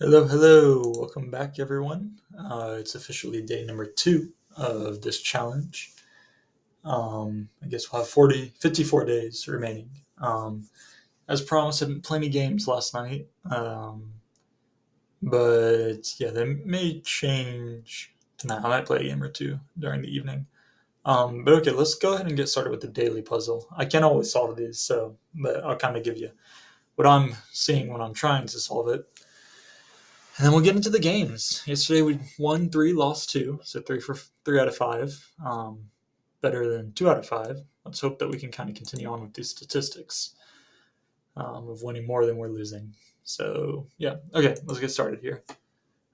Hello, hello. Welcome back, everyone. It's officially day number 2 of this challenge. I guess we'll have 54 days remaining. As promised, I didn't play any games last night. But yeah, they may change tonight. I might play a game or two during the evening. But okay, let's go ahead and get started with the daily puzzle. I can't always solve these, but I'll kind of give you what I'm seeing when I'm trying to solve it. And then we'll get into the games. Yesterday we won 3, lost 2, so 3 out of 5. Better than 2 out of 5. Let's hope that we can kind of continue on with these statistics of winning more than we're losing. So yeah, okay, let's get started here.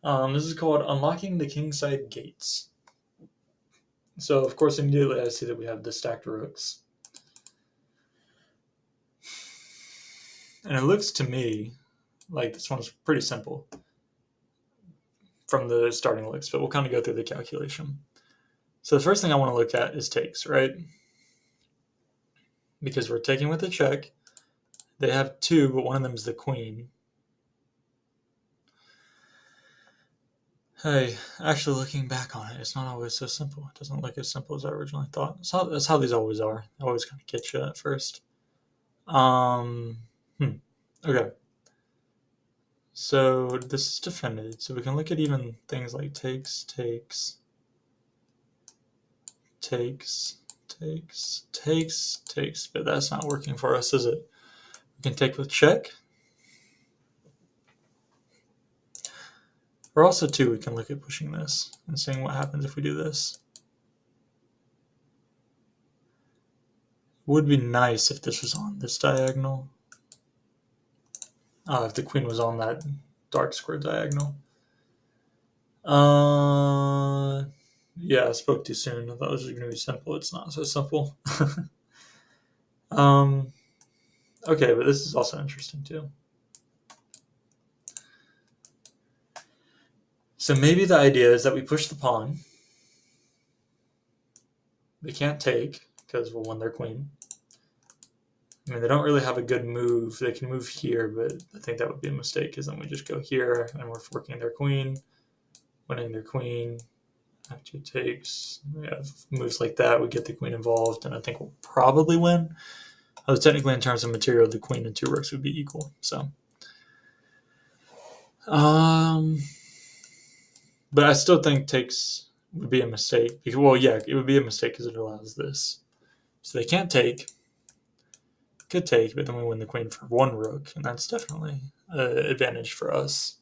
This is called Unlocking the Kingside Gates. So of course immediately I see that we have the stacked rooks. And it looks to me like this one's pretty simple from the starting looks, but we'll kind of go through the calculation. So the first thing I want to look at is takes, right? Because we're taking with a check. They have 2, but one of them is the queen. Hey, actually looking back on it, it's not always so simple. It doesn't look as simple as I originally thought. That's how these always are. They always kind of get you at first. Um, okay. So this is defended. So we can look at even things like takes, takes, takes, takes, takes, takes, but that's not working for us, is it? We can take with check. Or also too, we can look at pushing this and seeing what happens if we do this. Would be nice if this was on this diagonal. If the queen was on that dark square diagonal. Yeah, I spoke too soon. I thought it was going to be simple. It's not so simple. um, okay, but this is also interesting too. So maybe the idea is that we push the pawn. They can't take because we'll win their queen. I mean, they don't really have a good move. They can move here, but I think that would be a mistake because then we just go here and we're forking their queen, winning their queen. After takes, we have moves like that. We get the queen involved, and I think we'll probably win. Although technically, in terms of material, the queen and 2 rooks would be equal. So, but I still think takes would be a mistake. Because, well, yeah, it would be a mistake because it allows this. So they can't take. Could take, but then we win the queen for 1 rook, and that's definitely an advantage for us.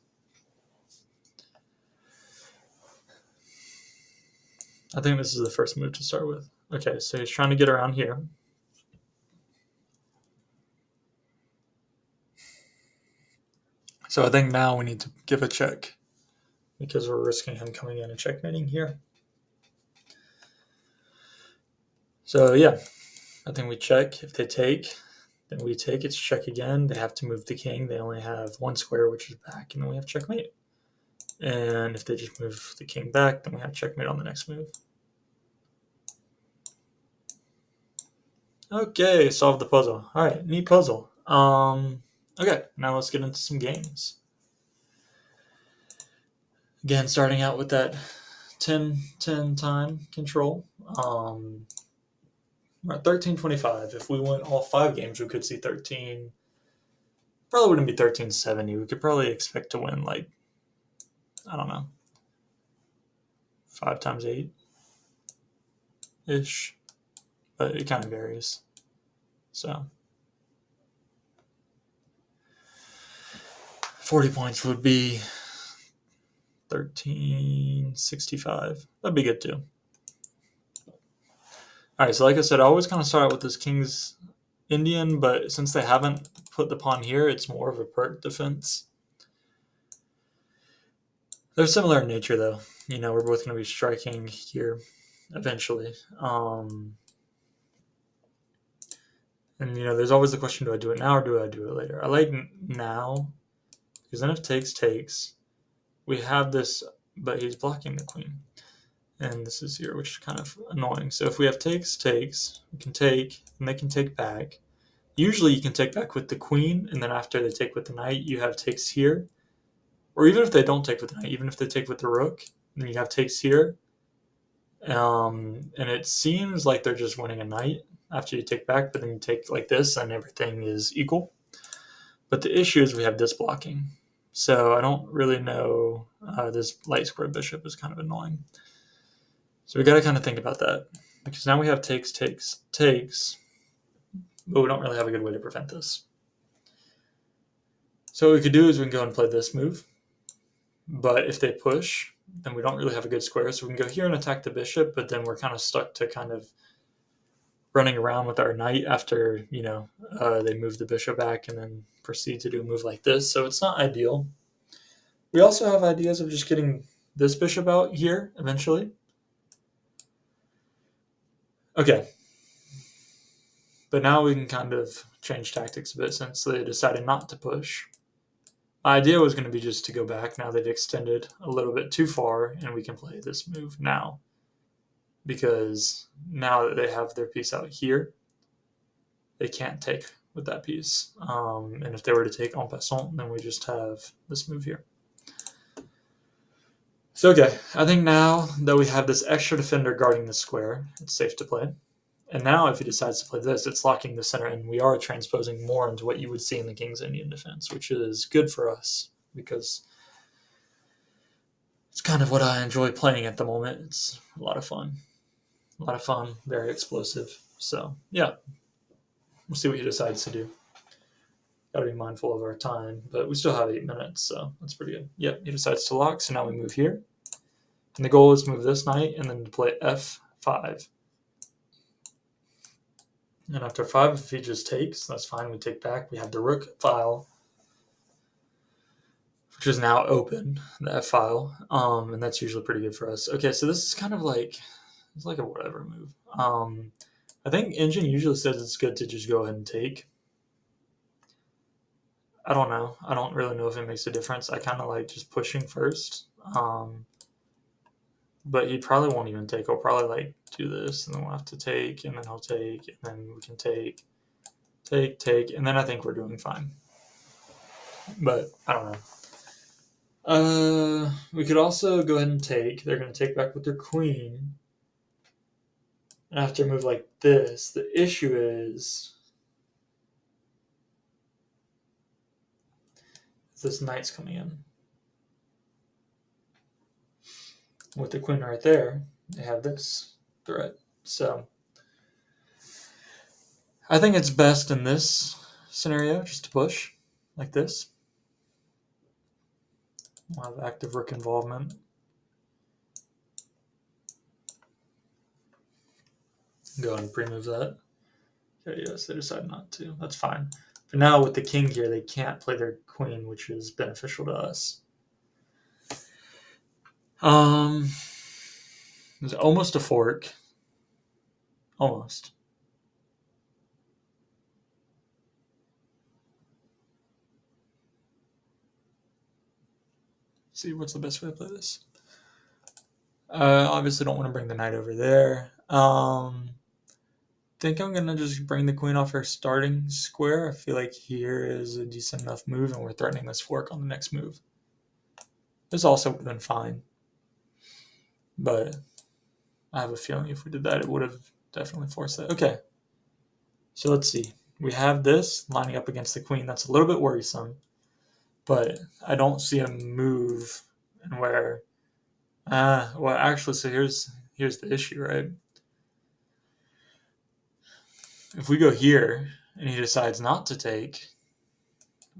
I think this is the first move to start with. Okay, so he's trying to get around here. So I think now we need to give a check because we're risking him coming in and checkmating here. So yeah, I think we check. If they take, then we take. It's check again. They have to move the king. They only have 1 square, which is back, and then we have checkmate. And if they just move the king back, then we have checkmate on the next move. Okay, solved the puzzle. All right, neat puzzle. Okay, now let's get into some games. Again, starting out with that 10-10 time control. We're at 1325. If we win all 5 games, we could see 13. Probably wouldn't be 1370. We could probably expect to win, like, I don't know, 5 times 8 ish. But it kind of varies. So 40 points would be 1365. That'd be good too. All right, so like I said, I always kind of start out with this King's Indian, but since they haven't put the pawn here, it's more of a perk defense. They're similar in nature, though. You know, we're both going to be striking here eventually. And, you know, there's always the question, do I do it now or do I do it later? I like now, because then if takes, we have this, but he's blocking the queen. And this is here, which is kind of annoying. So if we have takes, we can take, and they can take back. Usually you can take back with the queen, and then after they take with the knight, you have takes here. Or even if they don't take with the knight, even if they take with the rook, then you have takes here. And it seems like they're just winning a knight after you take back, but then you take like this and everything is equal. But the issue is we have this blocking. So I don't really know. This light square bishop is kind of annoying. So we got to kind of think about that. Because now we have takes, takes, takes, but we don't really have a good way to prevent this. So what we could do is we can go and play this move. But if they push, then we don't really have a good square. So we can go here and attack the bishop, but then we're kind of stuck to kind of running around with our knight after, they move the bishop back and then proceed to do a move like this. So it's not ideal. We also have ideas of just getting this bishop out here eventually. Okay. But now we can kind of change tactics a bit since they decided not to push. The idea was going to be just to go back. Now they've extended a little bit too far, and we can play this move now. Because now that they have their piece out here, they can't take with that piece. And if they were to take en passant, then we just have this move here. So, okay, I think now that we have this extra defender guarding the square, it's safe to play. And now if he decides to play this, it's locking the center, and we are transposing more into what you would see in the King's Indian defense, which is good for us because it's kind of what I enjoy playing at the moment. It's a lot of fun. A lot of fun, very explosive. So, yeah, we'll see what he decides to do. Gotta be mindful of our time, but we still have 8 minutes, so that's pretty good. Yep, he decides to lock, so now we move here. And the goal is to move this knight and then to play f5. And after 5, if he just takes, that's fine. We take back. We have the rook file, which is now open, the f file, and that's usually pretty good for us. Okay, so this is kind of like, it's like a whatever move. I think Engine usually says it's good to just go ahead and take. I don't know. I don't really know if it makes a difference. I kind of like just pushing first. But he probably won't even take. He'll probably like do this, and then we'll have to take, and then he'll take, and then we can take, and then I think we're doing fine. But I don't know. We could also go ahead and take. They're going to take back with their queen. And after a move like this, the issue is this knight's coming in. With the queen right there, they have this threat. So I think it's best in this scenario just to push like this. We'll have active rook involvement. Go ahead and pre-move that. Okay, yes, they decide not to. That's fine. But now with the king here, they can't play their queen, which is beneficial to us. There's almost a fork. Almost. See, what's the best way to play this? Obviously don't want to bring the knight over there. Think I'm gonna just bring the queen off her starting square. I feel like here is a decent enough move, and we're threatening this fork on the next move. This also would have been fine, but I have a feeling if we did that, it would have definitely forced that. Okay, so let's see. We have this lining up against the queen. That's a little bit worrisome, but I don't see a move and where. Well, actually, so here's the issue, right? If we go here and he decides not to take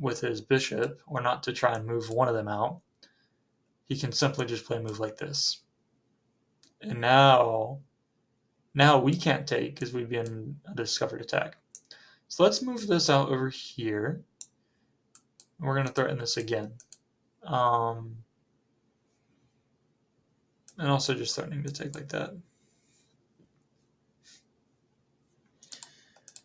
with his bishop or not to try and move one of them out, he can simply just play a move like this. And now we can't take because we've been a discovered attack. So let's move this out over here. We're going to threaten this again. And also just threatening to take like that.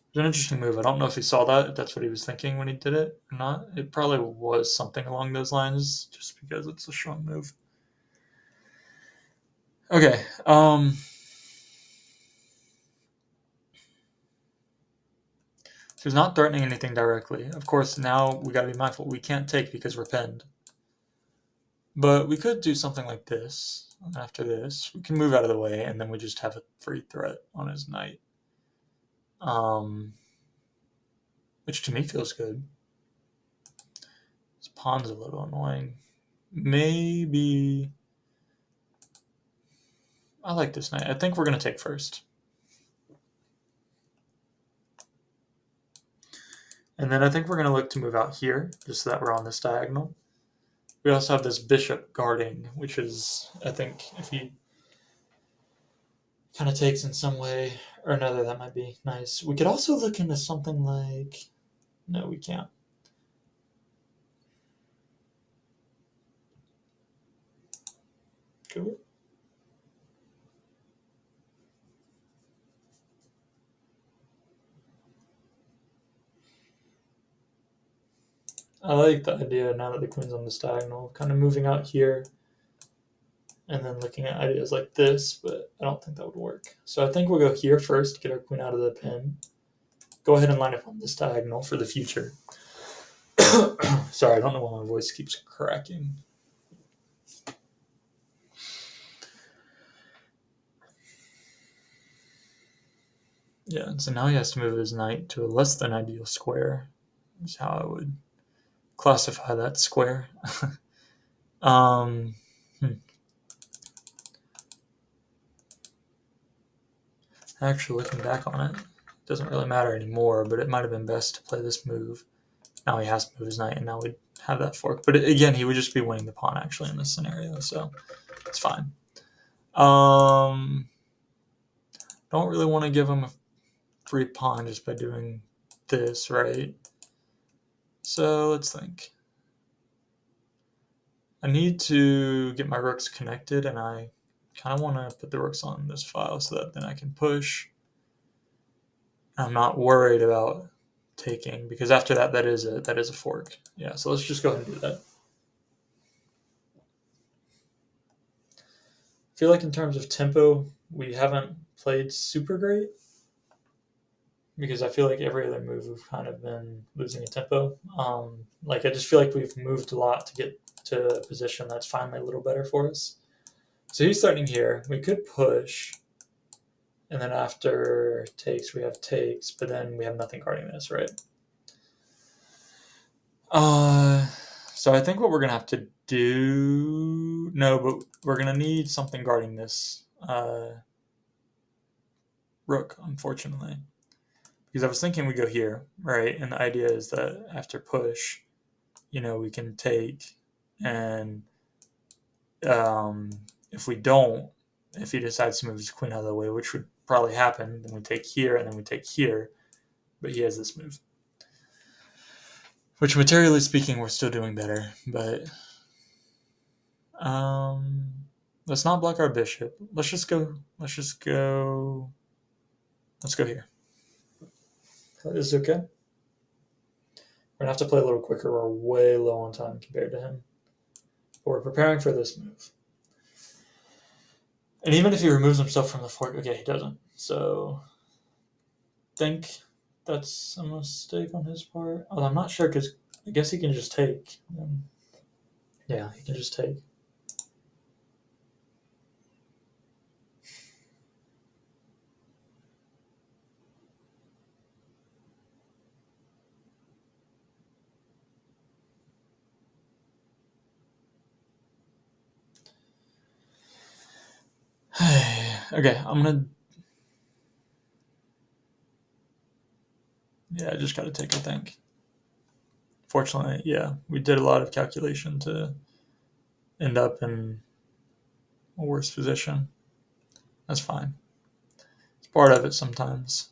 It's an interesting move. I don't know if he saw that, if that's what he was thinking when he did it or not. It probably was something along those lines, just because it's a strong move. Okay. So he's not threatening anything directly. Of course, now we got to be mindful. We can't take because we're pinned. But we could do something like this. After this, we can move out of the way, and then we just have a free threat on his knight. Which to me feels good. His pawn's a little annoying. Maybe I like this knight. I think we're going to take first. And then I think we're going to look to move out here, just so that we're on this diagonal. We also have this bishop guarding, which is, I think, if he kind of takes in some way or another, that might be nice. We could also look into something like... No, we can't. Could we? I like the idea, now that the queen's on this diagonal, kind of moving out here and then looking at ideas like this, but I don't think that would work. So I think we'll go here first, get our queen out of the pin. Go ahead and line up on this diagonal for the future. Sorry, I don't know why my voice keeps cracking. Yeah, so now he has to move his knight to a less than ideal square, is how I would classify that square. um, hmm. Actually, looking back on it, doesn't really matter anymore, but it might have been best to play this move. Now he has to move his knight, and now we have that fork. But again, he would just be winning the pawn, actually, in this scenario, so it's fine. Don't really want to give him a free pawn just by doing this, right? So let's think. I need to get my rooks connected, and I kind of want to put the rooks on this file so that then I can push. I'm not worried about taking, because after that, that is a fork. Yeah, so let's just go ahead and do that. I feel like in terms of tempo, we haven't played super great, because I feel like every other move we've kind of been losing a tempo. Like I just feel like we've moved a lot to get to a position that's finally a little better for us. So he's starting here. We could push, and then after takes, we have takes, but then we have nothing guarding this, right? Uh, so I think what we're gonna have to do... No, but we're gonna need something guarding this rook, unfortunately. Because I was thinking we go here, right? And the idea is that after push, we can take, and if we don't, if he decides to move his queen out of the way, which would probably happen, then we take here, and then we take here, but he has this move. Which, materially speaking, we're still doing better, but let's not block our bishop. Let's go here. Is it okay? We're gonna have to play a little quicker. We're way low on time compared to him. But we're preparing for this move. And even if he removes himself from the fork, okay, he doesn't. So I think that's a mistake on his part. Although I'm not sure, because I guess he can just take. Yeah, he can just take. Okay, I'm gonna... Yeah, I just gotta take, I think. Fortunately, yeah, we did a lot of calculation to end up in a worse position. That's fine. It's part of it sometimes.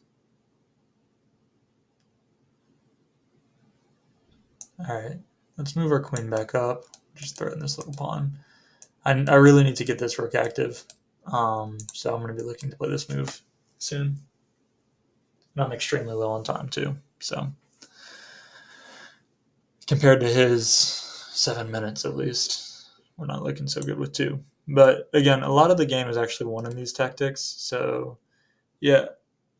Alright, let's move our queen back up. Just throw in this little pawn. I really need to get this rook active. So I'm going to be looking to play this move soon. And I'm extremely low on time too. So compared to his 7 minutes at least, we're not looking so good with 2. But again, a lot of the game is actually won in these tactics. So yeah,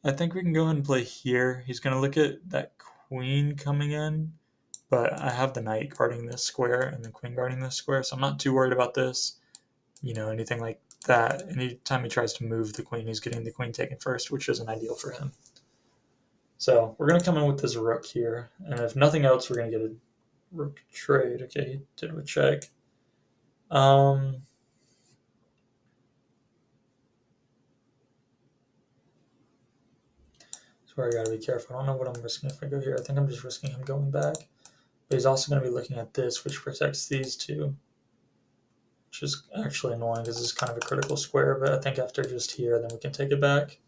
I think we can go ahead and play here. He's going to look at that queen coming in, but I have the knight guarding this square and the queen guarding this square, so I'm not too worried about this. Anything like that. Anytime he tries to move the queen, he's getting the queen taken first, which isn't ideal for him. So we're going to come in with this rook here, and if nothing else, we're going to get a rook trade. Okay, he did a check. So I got to be careful. I don't know what I'm risking if I go here. I think I'm just risking him going back. But he's also going to be looking at this, which protects these two, which is actually annoying because this is kind of a critical square. But I think after just here, then we can take it back,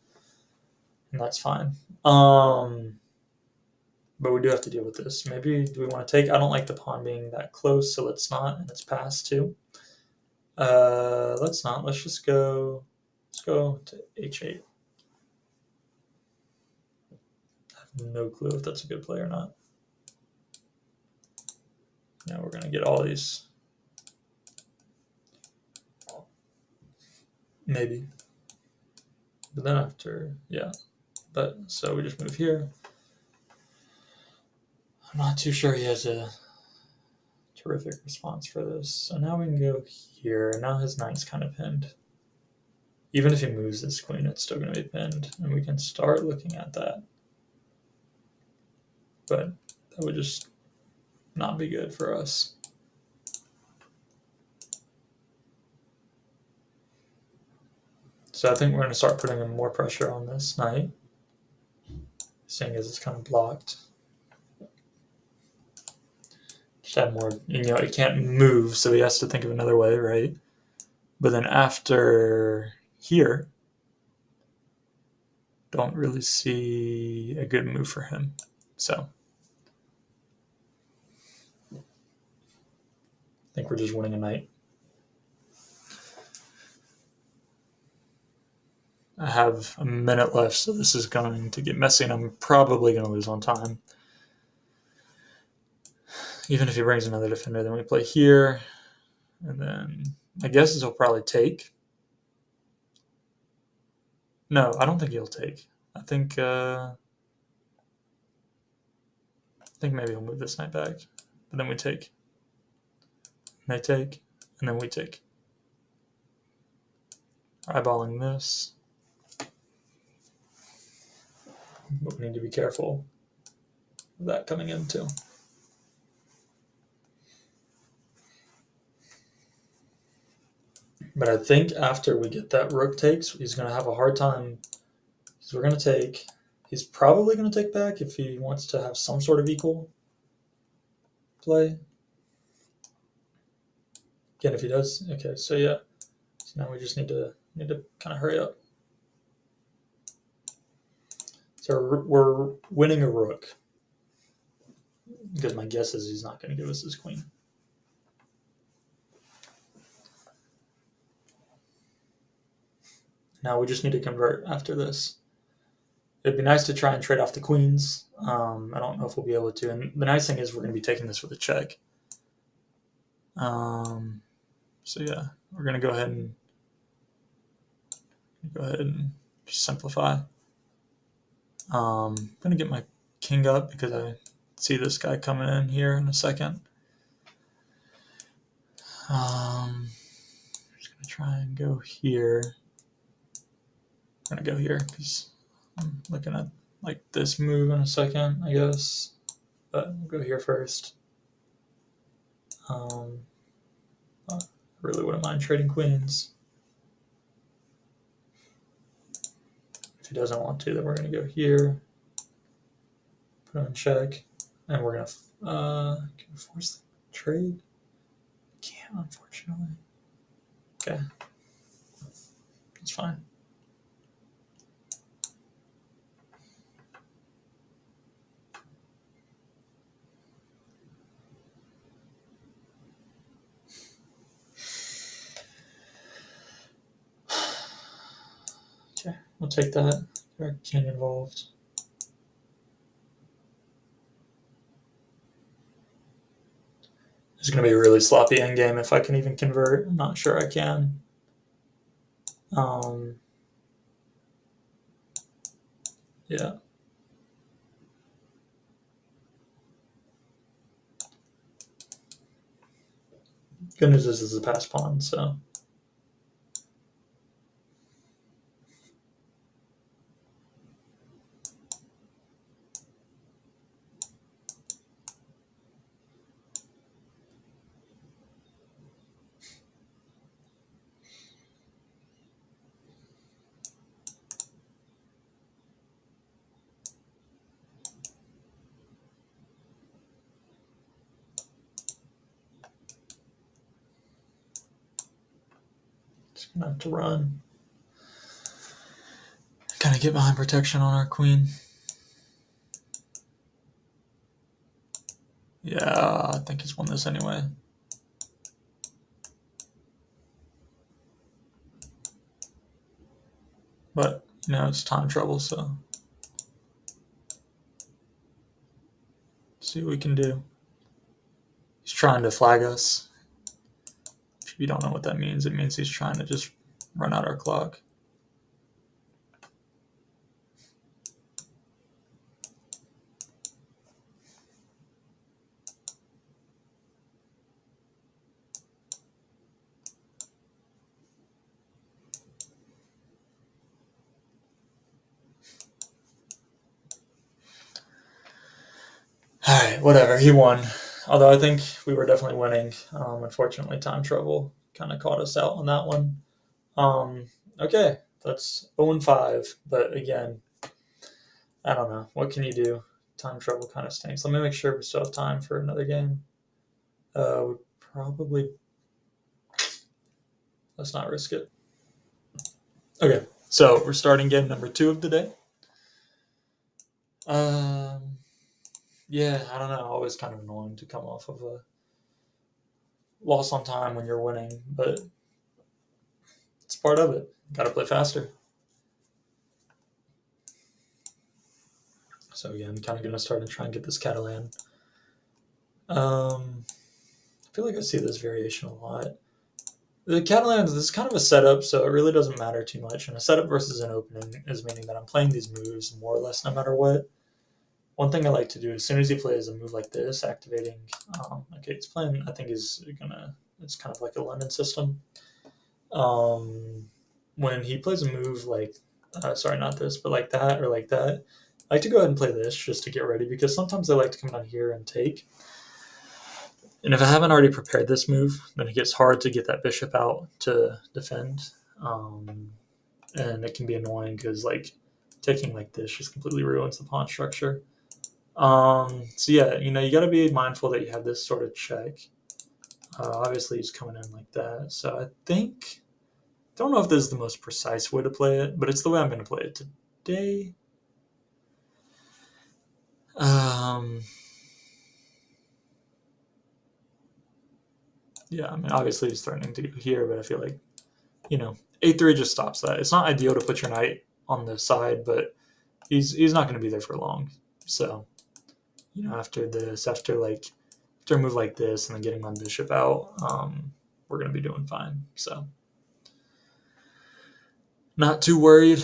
and that's fine. But we do have to deal with this. Maybe do we want to take? I don't like the pawn being that close, so let's not, and it's passed too. Let's not. Let's just go. Let's go to h8. I have no clue if that's a good play or not. Now we're gonna get all these. Maybe. But then after, yeah. But so we just move here. I'm not too sure he has a terrific response for this. So now we can go here. Now his knight's kind of pinned. Even if he moves this queen, it's still going to be pinned. And we can start looking at that. But that would just not be good for us. So I think we're going to start putting more pressure on this knight, seeing as it's kind of blocked. Just have more, it can't move, so he has to think of another way, right? But then after here, don't really see a good move for him. So I think we're just winning a knight. I have a minute left, so this is going to get messy, and I'm probably going to lose on time. Even if he brings another defender, then we play here, and then my guess is he'll probably take. No, I don't think he'll take. I think maybe he'll move this knight back, but then we take. They take, and then we take. Eyeballing this. But we need to be careful of that coming in too. But I think after we get that rook takes, he's going to have a hard time. So we're going to take. He's probably going to take back if he wants to have some sort of equal play. Again, if he does. Okay, so yeah. So now we just need to kind of hurry up. So we're winning a rook. Because my guess is he's not going to give us his queen. Now we just need to convert after this. It'd be nice to try and trade off the queens. I don't know if we'll be able to. And the nice thing is we're going to be taking this with a check. So yeah, we're going to go ahead and just simplify. I'm going to get my king up because I see this guy coming in here in a second. I'm just going to try and go here. I'm going to go here because I'm looking at like this move in a second, I guess. But we'll go here first. I really wouldn't mind trading queens. If he doesn't want to, then we're going to go here, put him in check, and we're going to force the trade. Can't, unfortunately. Okay, that's fine. Okay, we'll take that. Our king involved. It's going to be a really sloppy endgame if I can even convert. I'm not sure I can. Yeah. Good news is this is a pass pawn, so just gonna have to run. Kind of get behind protection on our queen. Yeah, I think he's won this anyway. But, it's time trouble, so see what we can do. He's trying to flag us. If you don't know what that means, it means he's trying to just run out our clock. Alright, whatever. He won. Although I think we were definitely winning. Unfortunately, time trouble kind of caught us out on that one. Okay, that's 0-5. But again, I don't know. What can you do? Time trouble kind of stinks. Let me make sure we still have time for another game. We probably. Let's not risk it. Okay, so we're starting game number 2 of the day. Um, yeah, I don't know. Always kind of annoying to come off of a loss on time when you're winning, but it's part of it. Got to play faster. So yeah, I'm kind of gonna start and try and get this Catalan. I feel like I see this variation a lot. The Catalan is kind of a setup, so it really doesn't matter too much. And a setup versus an opening is meaning that I'm playing these moves more or less no matter what. One thing I like to do as soon as he plays a move like this, activating. Okay, he's playing. I think he's gonna. It's kind of like a London system. When he plays a move like, sorry, not this, but like that or like that, I like to go ahead and play this just to get ready because sometimes I like to come down here and take. And if I haven't already prepared this move, then it gets hard to get that bishop out to defend. And it can be annoying because like taking like this just completely ruins the pawn structure. So yeah, you got to be mindful that you have this sort of check. Obviously, he's coming in like that. So I don't know if this is the most precise way to play it, but it's the way I'm going to play it today. Yeah, I mean, obviously he's threatening to go here, but I feel like, a3 just stops that. It's not ideal to put your knight on the side, but he's not going to be there for long. So, after this, after a move like this and then getting my bishop out, we're going to be doing fine. So, not too worried.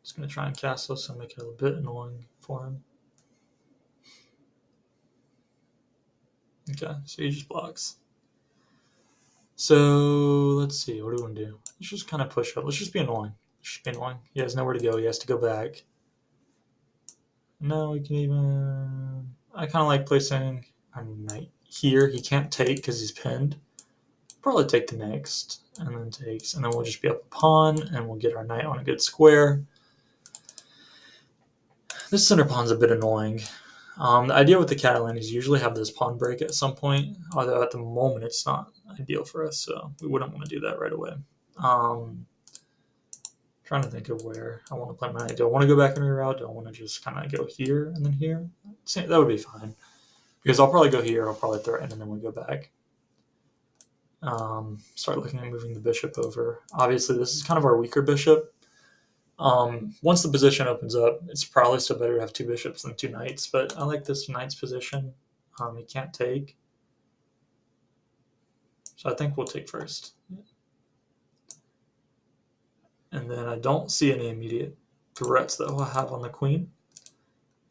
Just going to try and castle, so make it a bit annoying for him. Okay, so he just blocks. So let's see, what do we want to do? Let's just kind of push up. Let's just be annoying. He has nowhere to go. He has to go back. No, we can even. I kind of like placing our knight here. He can't take because he's pinned. Probably take the next, and then takes, and then we'll just be up a pawn, and we'll get our knight on a good square. This center pawn's a bit annoying. The idea with the Catalan is you usually have this pawn break at some point, although at the moment it's not ideal for us, so we wouldn't want to do that right away. Trying to think of where I want to play my knight. Do I want to go back and reroute? Do I want to just kind of go here and then here? That would be fine. Because I'll probably go here, I'll probably threaten, and then we go back. Start looking at moving the bishop over. Obviously, this is kind of our weaker bishop. Once the position opens up, it's probably still better to have two bishops than two knights, but I like this knight's position. He can't take. So I think we'll take first. And then I don't see any immediate threats that we'll have on the queen.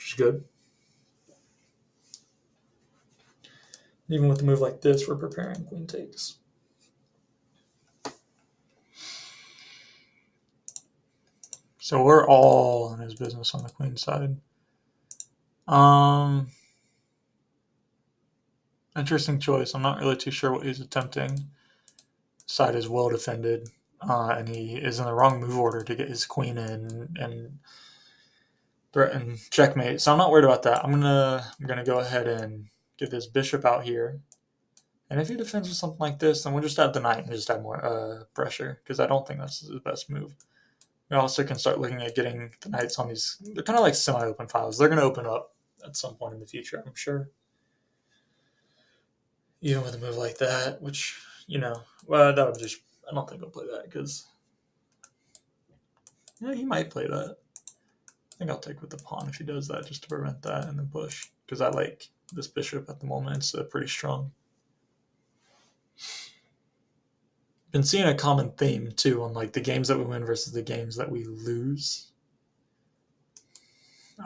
which is good. Even with a move like this, we're preparing queen takes. So we're all in his business on the queen side. Interesting choice. I'm not really too sure what he's attempting. Side is well defended, and he is in the wrong move order to get his queen in and threaten checkmate. So I'm not worried about that. I'm gonna go ahead and get this bishop out here. And if he defends with something like this, then we'll just add the knight and just add more pressure, because I don't think that's the best move. We also can start looking at getting the knights on these. They're kind of like semi-open files. They're going to open up at some point in the future, I'm sure. Even with a move like that, which, well, that would just, I don't think he'll play that, because he might play that. I think I'll take with the pawn if he does that, just to prevent that and then push, because I like this bishop at the moment. It's pretty strong. Been seeing a common theme too on like the games that we win versus the games that we lose.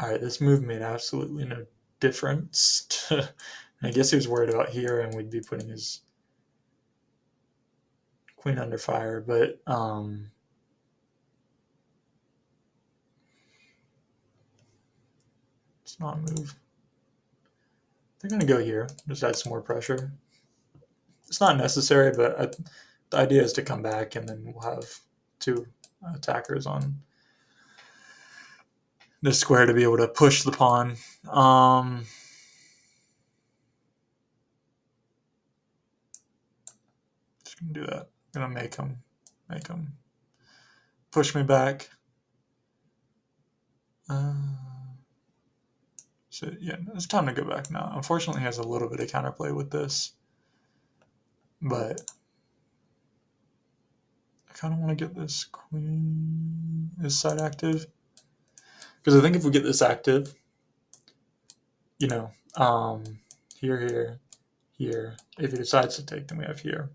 All right, this move made absolutely no difference. I guess he was worried about here, and we'd be putting his queen under fire. But it's not a move. They're gonna go here. Just add some more pressure. It's not necessary, but the idea is to come back, and then we'll have two attackers on this square to be able to push the pawn. Just gonna do that. I'm gonna make him push me back. So yeah, it's time to go back now. Unfortunately, he has a little bit of counterplay with this, but I kind of want to get this queen, this side active, because I think if we get this active, here, here. If he decides to take, then we have here.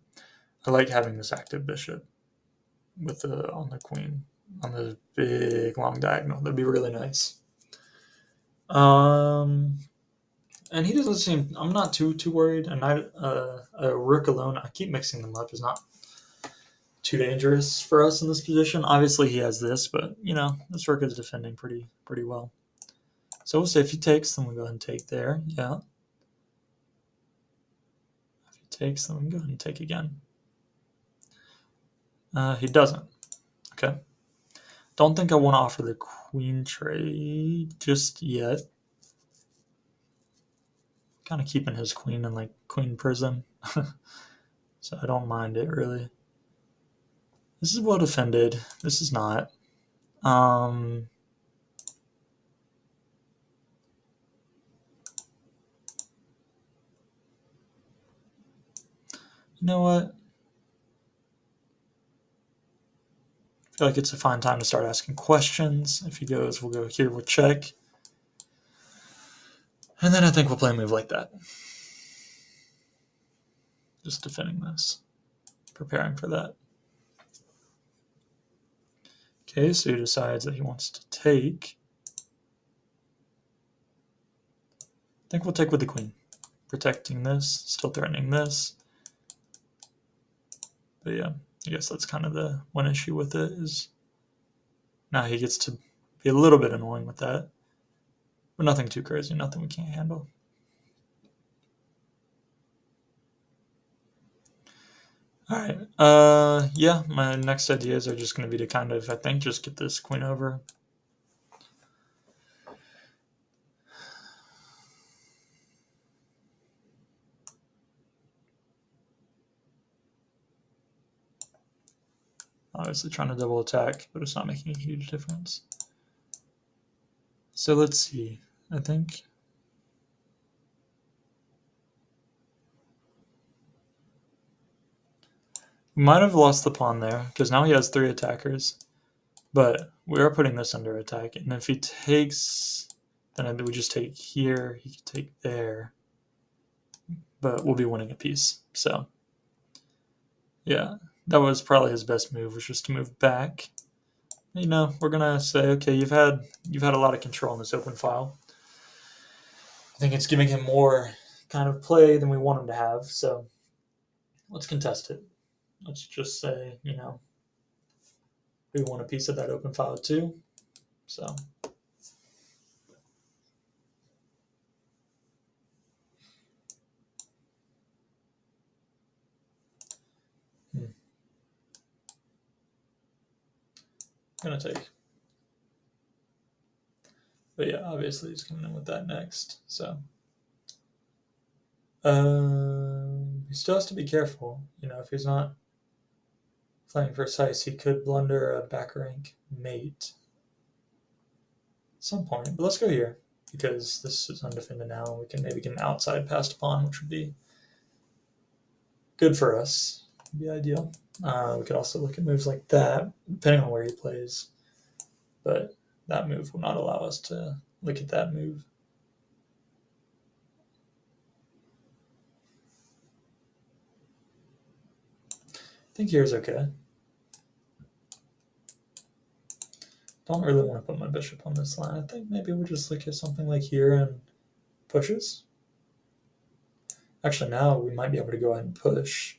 I like having this active bishop with on the queen on the big long diagonal. That'd be really nice. And he doesn't seem. I'm not too worried. A rook alone. I keep mixing them up. Is not too dangerous for us in this position. Obviously, he has this, but this rook is defending pretty well. So we'll say if he takes, then we go ahead and take there. Yeah. If he takes, then we go ahead and take again. He doesn't. Okay. Don't think I want to offer the queen trade just yet. Kind of keeping his queen in like queen prison. So I don't mind it really. This is well defended. This is not. You know what? I feel like it's a fine time to start asking questions. If he goes, we'll go here, we'll check. And then I think we'll play a move like that. Just defending this. Preparing for that. Okay, so he decides that he wants to take. I think we'll take with the queen. Protecting this, still threatening this. But yeah, I guess that's kind of the one issue with it is now he gets to be a little bit annoying with that. But nothing too crazy, nothing we can't handle. All right. Yeah, my next ideas are just going to be to kind of, I think, just get this queen over. Obviously trying to double attack, but it's not making a huge difference. So let's see. I think we might have lost the pawn there because now he has 3 attackers. But we are putting this under attack, and if he takes, then we just take here. He could take there, but we'll be winning a piece. So yeah, that was probably his best move, was just to move back. We're gonna say, okay, you've had a lot of control in this open file. think it's giving him more kind of play than we want him to have. So let's contest it. Let's just say, we want a piece of that open file too. So gonna take. But yeah, obviously he's coming in with that next. So he still has to be careful. If he's not playing for size, he could blunder a back rank mate at some point. But let's go here because this is undefended now, and we can maybe get an outside passed pawn, which would be good for us. Would be ideal. We could also look at moves like that, depending on where he plays. But that move will not allow us to look at that move. I think here's okay. Don't really want to put my bishop on this line. I think maybe we'll just look at something like here and pushes. Actually, now we might be able to go ahead and push.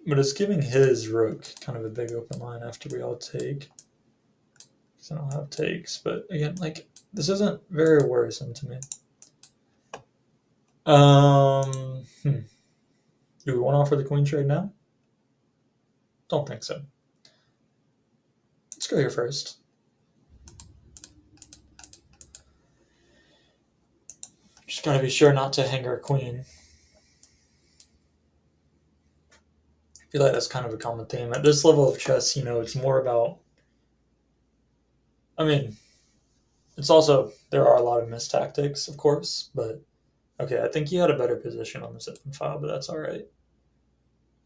But it's giving his rook kind of a big open line after we all take. Because I don't have takes. But again, this isn't very worrisome to me. Do we want to offer the queen trade now? Don't think so. Let's go here first. Just gotta be sure not to hang our queen. I feel like that's kind of a common theme. At this level of chess, it's more about. I mean, it's also, there are a lot of missed tactics, of course, but okay, I think he had a better position on this open file, but that's alright.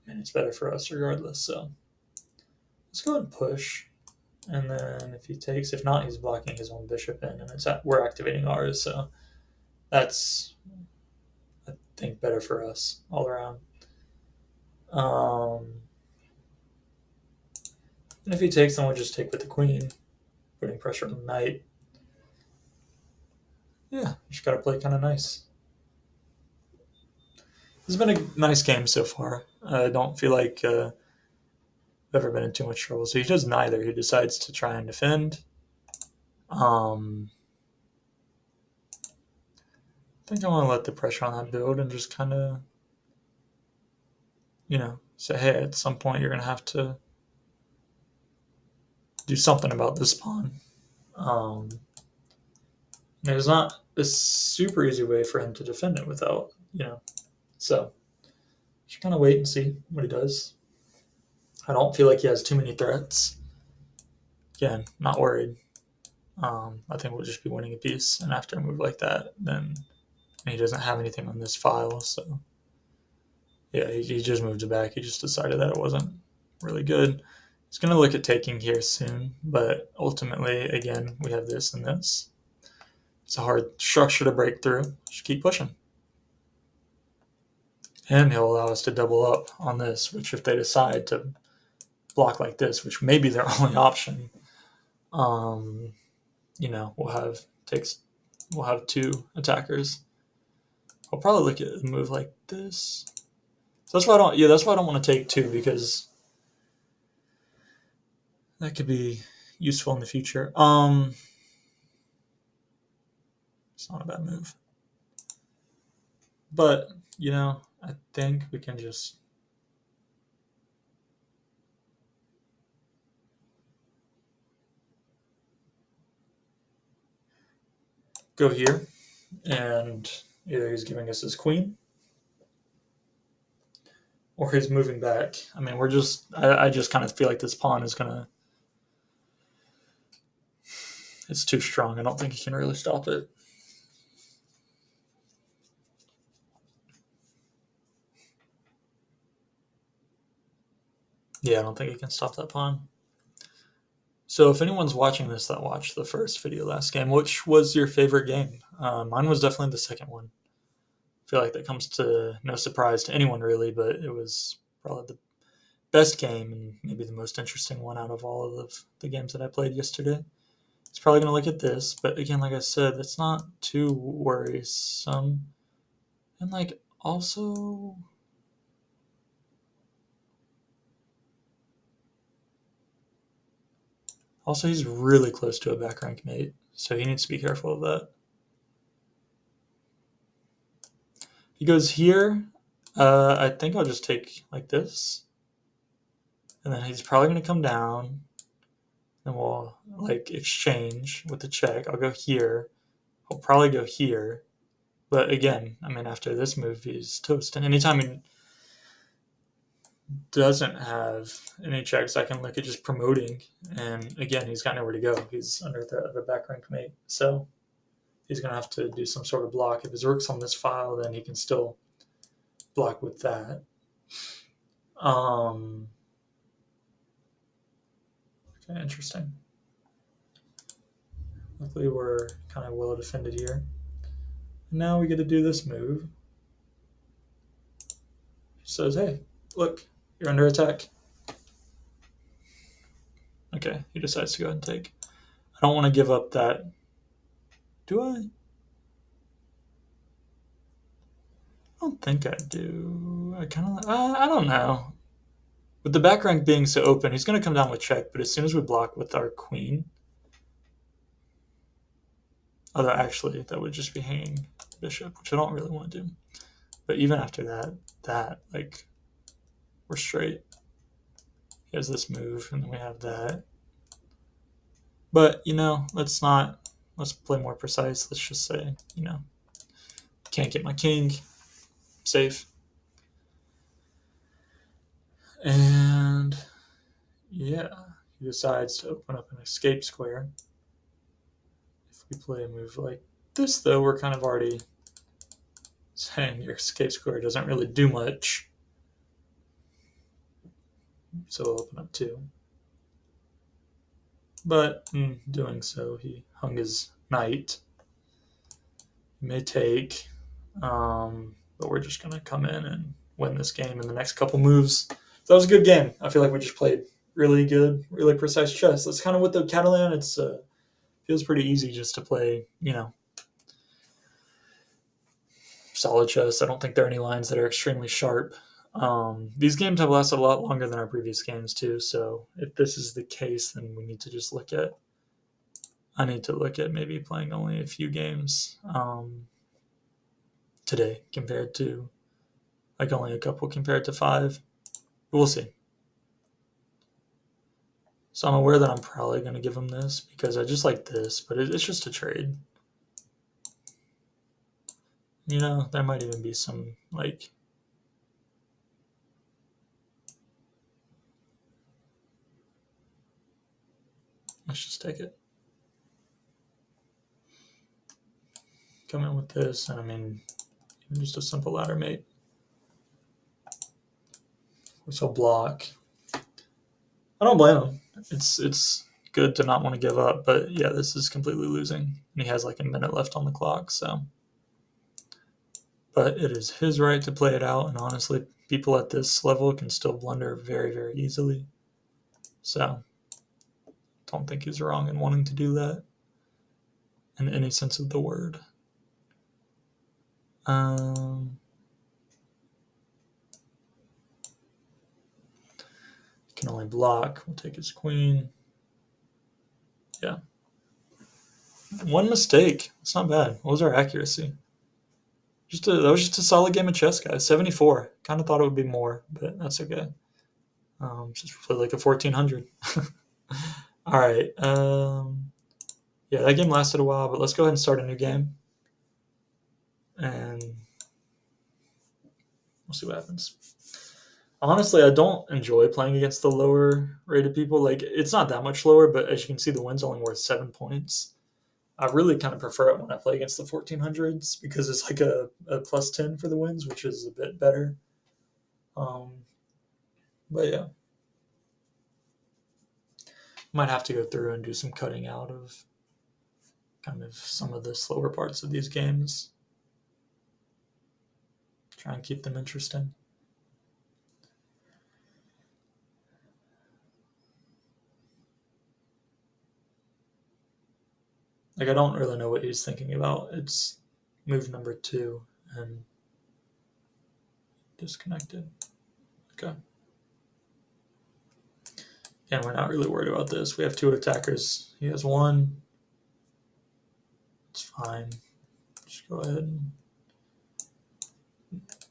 I mean, it's better for us regardless, so. Let's go ahead and push. And then if he takes, if not, he's blocking his own bishop in, and we're activating ours, so that's, I think, better for us all around. And if he takes, then we'll just take with the queen, putting pressure on the knight. Yeah, just gotta play kind of nice. It's been a nice game so far. I don't feel like I've ever been in too much trouble. So he does neither. He decides to try and defend. I think I want to let the pressure on that build and just kind of, say, hey, at some point you're going to have to do something about this pawn. There's not a super easy way for him to defend it without, So just kind of wait and see what he does. I don't feel like he has too many threats. Again, not worried. I think we'll just be winning a piece. And after a move like that, then he doesn't have anything on this file. So, yeah, he just moved it back. He just decided that it wasn't really good. He's going to look at taking here soon. But ultimately, again, we have this and this. It's a hard structure to break through. Just keep pushing. And he'll allow us to double up on this, which if they decide to block like this, which may be their only option, we'll have two attackers. I'll probably look at a move like this. So that's why I don't want to take two, because that could be useful in the future. It's not a bad move. But, I think we can just go here, and either he's giving us his queen or he's moving back. I mean, I just kind of feel like this pawn is gonna, it's too strong. I don't think he can really stop it. Yeah, I don't think he can stop that pawn. So if anyone's watching this that watched the first video last game, which was your favorite game? Mine was definitely the second one. I feel like that comes to no surprise to anyone really, but it was probably the best game and maybe the most interesting one out of all of the games that I played yesterday. He's probably going to look at this, but again, like I said, that's not too worrisome. And like also he's really close to a back rank mate, so he needs to be careful of that. He goes here. I think I'll just take like this, and then he's probably going to come down, and we'll like exchange with the check. I'll go here. He'll probably go here, but again, I mean, after this move, he's toast. And anytime he doesn't have any checks, I can look at just promoting. And again, he's got nowhere to go. He's under the back rank mate, so he's going to have to do some sort of block. If his rook's on this file, then he can still block with that. Um, okay, interesting. Luckily, we're kind of well defended here. Now we get to do this move. He says, "Hey, look, you're under attack." Okay, he decides to go ahead and take. I don't want to give up that. Do I? I don't think I do. I kind of. I don't know. With the back rank being so open, he's going to come down with check. But as soon as we block with our queen, although actually that would just be hanging bishop, which I don't really want to do. But even after that like we're straight. He has this move, and then we have that. But let's play more precise. Let's just say can't get my king, safe, and yeah, he decides to open up an escape square. If we play a move like this, though, we're kind of already saying your escape square doesn't really do much. So we'll open up two. But in doing so, he hung his knight. He may take, but we're just going to come in and win this game in the next couple moves. So that was a good game. I feel like we just played really good, really precise chess. That's kind of what the Catalan. It's feels pretty easy just to play, solid chess. I don't think there are any lines that are extremely sharp. These games have lasted a lot longer than our previous games too. So if this is the case, then we need to just look at. I need to look at maybe playing only a few games today compared to like only a couple compared to five. But we'll see. So I'm aware that I'm probably going to give him this because I just like this, but it's just a trade. There might even be some like. Let's just take it. Come in with this, and I mean, even just a simple ladder mate. Which will block. I don't blame him. It's good to not want to give up, but yeah, this is completely losing. And he has like a minute left on the clock, so. But it is his right to play it out, and honestly, people at this level can still blunder very, very easily. So, don't think he's wrong in wanting to do that in any sense of the word. Can only block. We'll take his queen. Yeah. One mistake. It's not bad. What was our accuracy? That was just a solid game of chess, guys. 74. Kind of thought it would be more, but that's okay. Just play like a 1400. All right. Yeah, that game lasted a while, but let's go ahead and start a new game, and we'll see what happens. Honestly, I don't enjoy playing against the lower rated people. Like, it's not that much lower, but as you can see, the win's only worth 7 points. I really kind of prefer it when I play against the 1400s because it's like a plus 10 for the wins, which is a bit better. But yeah, might have to go through and do some cutting out of kind of some of the slower parts of these games. Try and keep them interesting. Like I don't really know what he's thinking about. It's move number 2 and disconnected. Okay. And we're not really worried about this. We have 2 attackers. He has 1. It's fine. Just go ahead and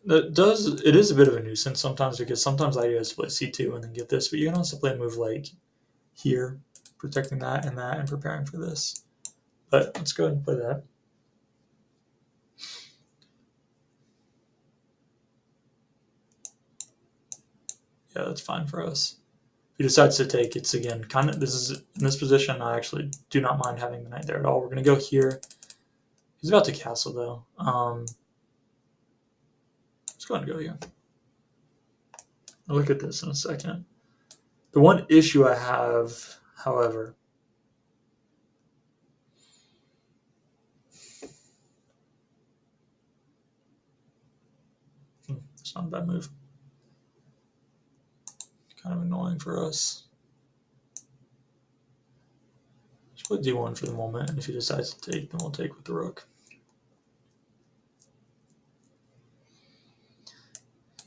it is a bit of a nuisance sometimes because sometimes I just play C2 and then get this, but you can also play a move like here, protecting that and preparing for this. But let's go ahead and play that. Yeah, that's fine for us. If he decides to take, it's again kind of this is in this position. I actually do not mind having the knight there at all. We're gonna go here. He's about to castle though. Let's go ahead and go here. I'll look at this in a second. The one issue I have, however, it's not a bad move. Kind of annoying for us. Let's put D1 for the moment, and if he decides to take, then we'll take with the rook.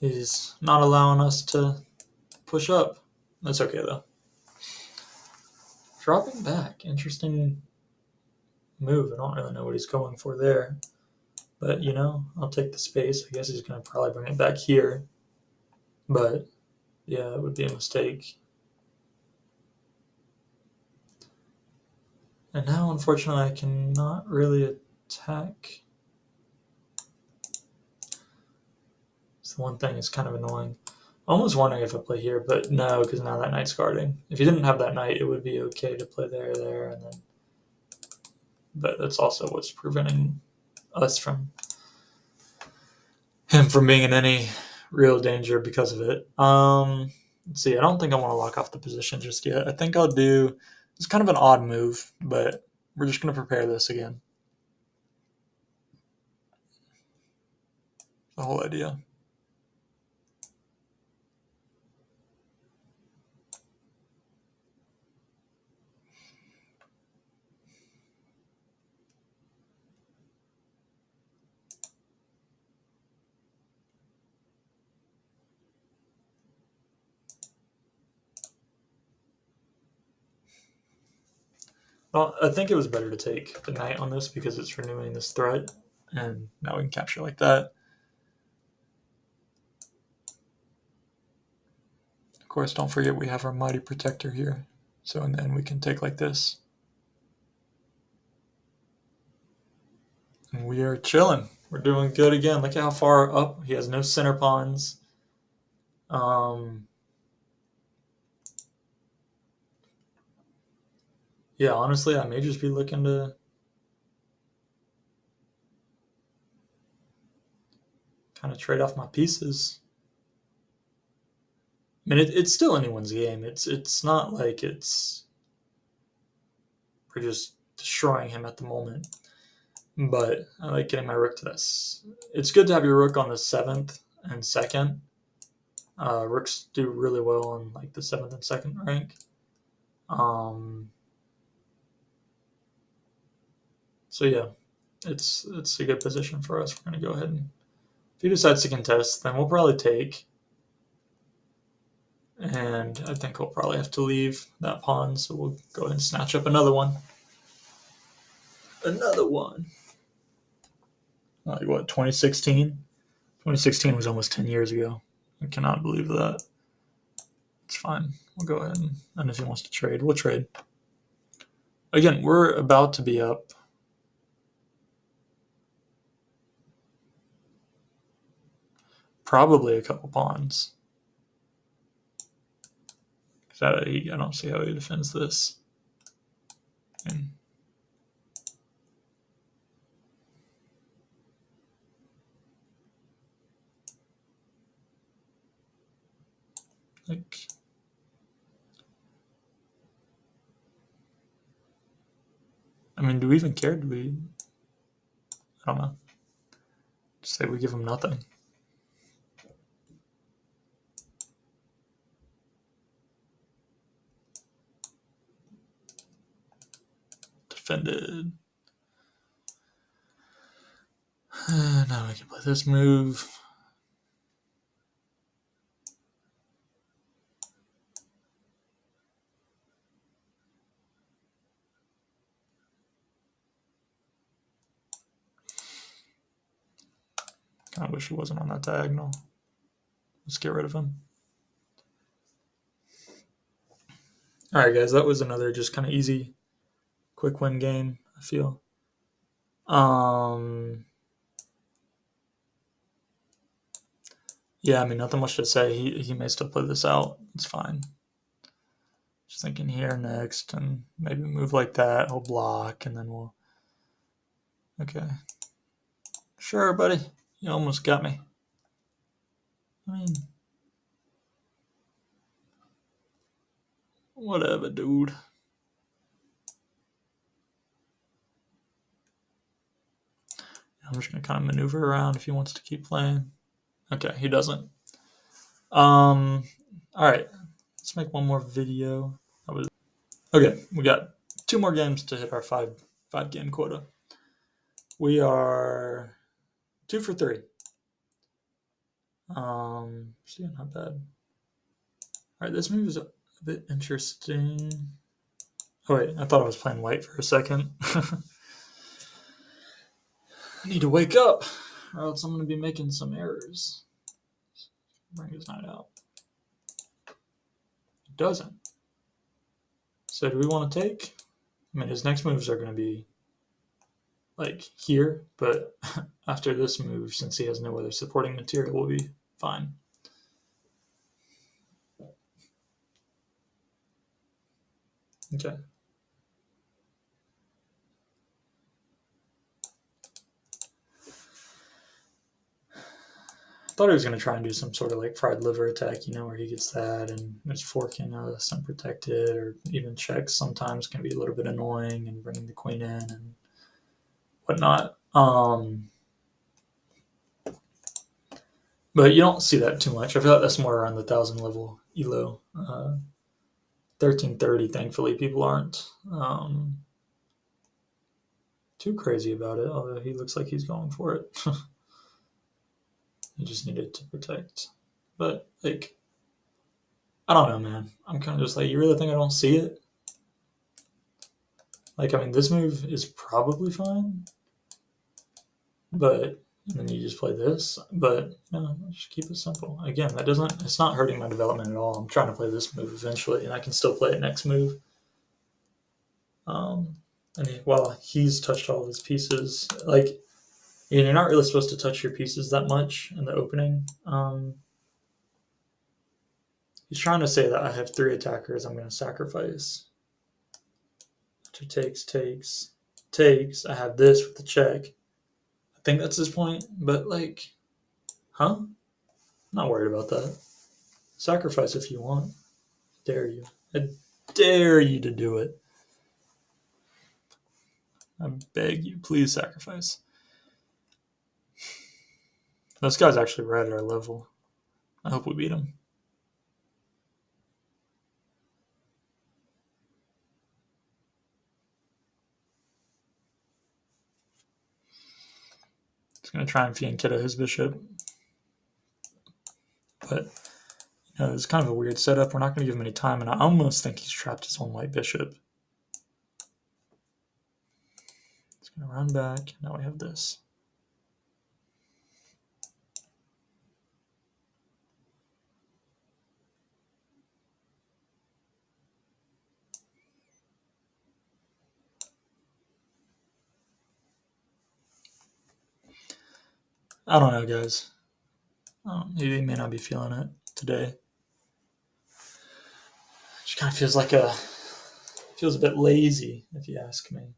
He's not allowing us to push up. That's okay though. Dropping back, interesting move. I don't really know what he's going for there. But, I'll take the space. I guess he's going to probably bring it back here. But, yeah, it would be a mistake. And now, unfortunately, I cannot really attack. It's the one thing that's kind of annoying. Almost wondering if I play here, but no, because now that knight's guarding. If you didn't have that knight, it would be okay to play there, and then. But that's also what's preventing us from him from being in any real danger because of it. Let's see. I don't think I want to lock off the position just yet. I think I'll do. It's kind of an odd move, but we're just going to prepare this again. The whole idea. Well, I think it was better to take the knight on this because it's renewing this threat, and now we can capture like that. Of course, don't forget we have our mighty protector here. So in the end, we can take like this. And we are chilling. We're doing good again. Look at how far up. He has no center pawns. Yeah, honestly, I may just be looking to kind of trade off my pieces. I mean, it's still anyone's game. It's not like we're just destroying him at the moment. But I like getting my rook to this. It's good to have your rook on the 7th and 2nd. Rooks do really well on like the 7th and 2nd rank. So yeah, it's a good position for us. We're gonna go ahead and if he decides to contest, then we'll probably take. And I think we'll probably have to leave that pawn, so we'll go ahead and snatch up another one. Another one. Like what, 2016? 2016 was almost 10 years ago. I cannot believe that. It's fine. We'll go ahead and if he wants to trade, we'll trade. Again, we're about to be up. Probably a couple pawns. I don't see how he defends this. And like, I mean, do we even care? I don't know. Just say we give him nothing. Defended. Now I can play this move. Kind of wish he wasn't on that diagonal. Let's get rid of him. All right, guys, that was another just kind of easy, quick win game, I feel. Yeah, I mean, nothing much to say. He may still play this out. It's fine. Just thinking here next, and maybe move like that. He'll block, and then we'll. Okay. Sure, buddy. You almost got me. I mean, whatever, dude. I'm just gonna kind of maneuver around if he wants to keep playing. Okay, he doesn't. All right. Let's make one more video. Okay. We got 2 more games to hit our five game quota. We are 2 for 3. So yeah, not bad. All right, this move is a bit interesting. Oh wait, I thought I was playing white for a second. I need to wake up, or else I'm going to be making some errors. Bring his knight out. It doesn't. So do we want to take? I mean, his next moves are going to be like here, but after this move, since he has no other supporting material, we'll be fine. Okay. I thought he was going to try and do some sort of like fried liver attack, where he gets that and is forking us unprotected, or even checks sometimes can be a little bit annoying, and bringing the queen in and whatnot. But you don't see that too much. I feel like that's more around the 1,000 level Elo. 1330, thankfully, people aren't too crazy about it, although he looks like he's going for it. He just needed to protect. But, like, I don't know, man. I'm kind of just like, you really think I don't see it? Like, I mean, this move is probably fine, but then you just play this. But, just keep it simple. Again, it's not hurting my development at all. I'm trying to play this move eventually, and I can still play it next move. And while he's touched all of his pieces, like, you're not really supposed to touch your pieces that much in the opening. He's trying to say that I have 3 attackers I'm going to sacrifice. After takes. I have this with the check. I think that's his point, but like, huh? I'm not worried about that. Sacrifice if you want. Dare you. I dare you to do it. I beg you, please sacrifice. This guy's actually right at our level. I hope we beat him. He's going to try and fianchetto his bishop. But, it's kind of a weird setup. We're not going to give him any time, and I almost think he's trapped his own white bishop. He's going to run back. Now we have this. I don't know, guys. He may not be feeling it today. Just kind of feels a bit lazy, if you ask me.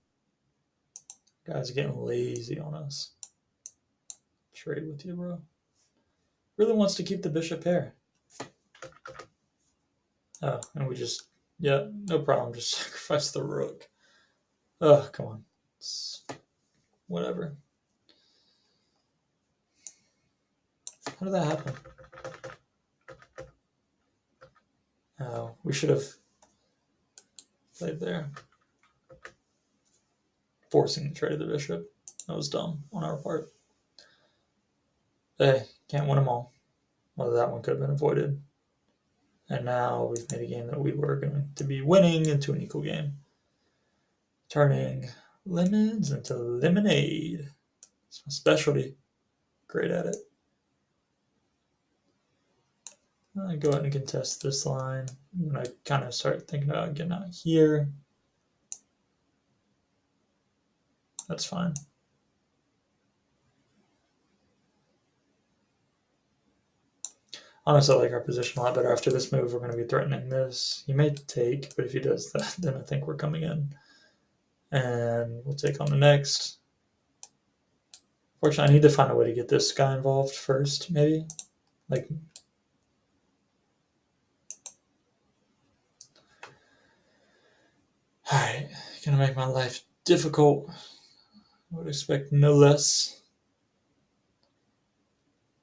Guys are getting lazy on us. Trade with you, bro. Really wants to keep the bishop pair. Oh, and we just, no problem. Just sacrifice the rook. Oh, come on. Whatever. How did that happen? Oh, we should have played there. Forcing the trade of the bishop. That was dumb on our part. Hey, can't win them all. Well, that one could have been avoided. And now we've made a game that we were going to be winning into an equal game. Turning lemons into lemonade. It's my specialty. Great at it. I go ahead and contest this line. And I kind of start thinking about getting out here. That's fine. Honestly, I like our position a lot better. After this move, we're going to be threatening this. He may take, but if he does that, then I think we're coming in. And we'll take on the next. Fortunately, I need to find a way to get this guy involved first, maybe. Like, alright, gonna make my life difficult. I would expect no less.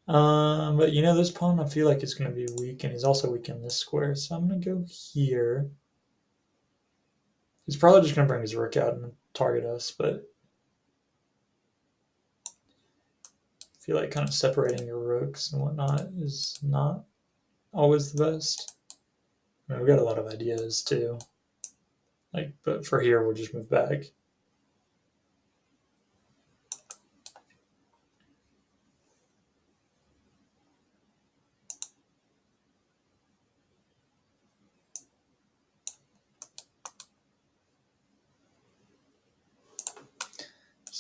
But you know, this pawn I feel like is gonna be weak, and he's also weak in this square, so I'm gonna go here. He's probably just gonna bring his rook out and target us, but I feel like kind of separating your rooks and whatnot is not always the best. I mean, we got a lot of ideas too. Like, but for here, we'll just move back.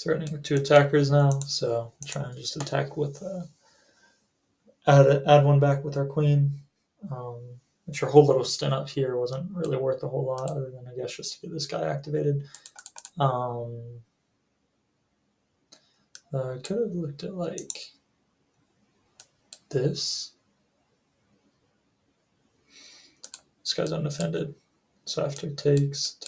Threatening with two attackers now, so I'm trying to just attack with add one back with our queen. Which our whole little stint up here wasn't really worth a whole lot, other than I guess just to get this guy activated. I could have looked at like this. This guy's undefended, so after takes.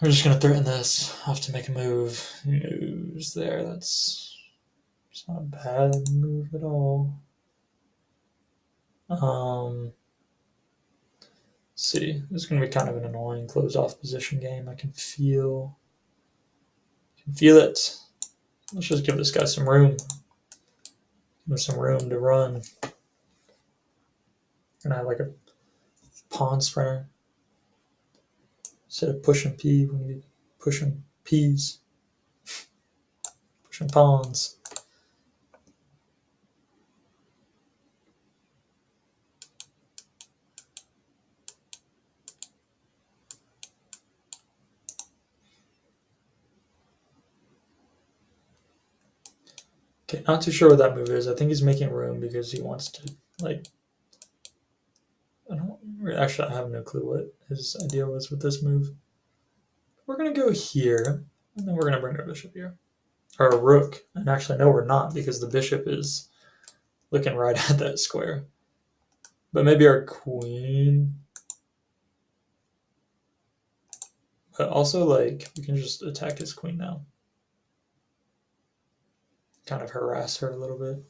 We're just gonna threaten this. I'll have to make a move. Moves there. That's it's not a bad move at all. Let's see. This is gonna be kind of an annoying closed off position game. I can feel it. Let's just give this guy some room. Give him some room to run. Gonna have like a pawn sprinter instead of pushing P. We're gonna be pushing P's, pushing pawns. Okay, not too sure what that move is. I think he's making room because he wants to like. I don't actually. I have no clue what his idea was with this move. We're gonna go here, and then we're gonna bring our bishop here, or a rook. And actually, no, we're not because the bishop is looking right at that square. But maybe our queen. But also, like, we can just attack his queen now. Kind of harass her a little bit.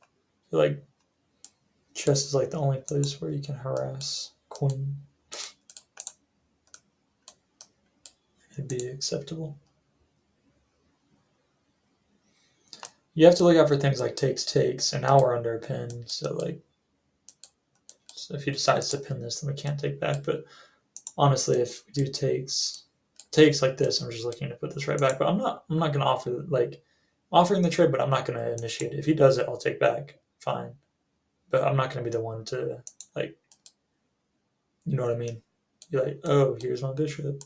I feel like chess is like the only place where you can harass queen. It'd be acceptable. You have to look out for things like takes, and now we're under a pin, so like, so if he decides to pin this, then we can't take back. But honestly, if we do takes like this, I'm just looking to put this right back. But I'm not gonna offer like offering the trade, but I'm not gonna initiate it. If he does it, I'll take back. Fine, but I'm not gonna be the one to like, you know what I mean? Be like, oh, here's my bishop.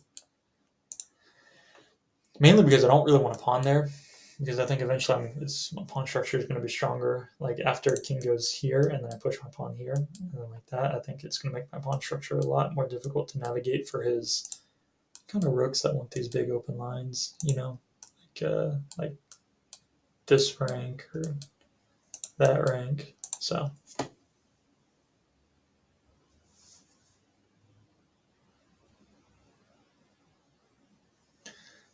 Mainly because I don't really want a pawn there, because I think eventually my pawn structure is going to be stronger. Like after king goes here, and then I push my pawn here, and then like that, I think it's going to make my pawn structure a lot more difficult to navigate for his kind of rooks that want these big open lines. You know, like this rank or that rank. So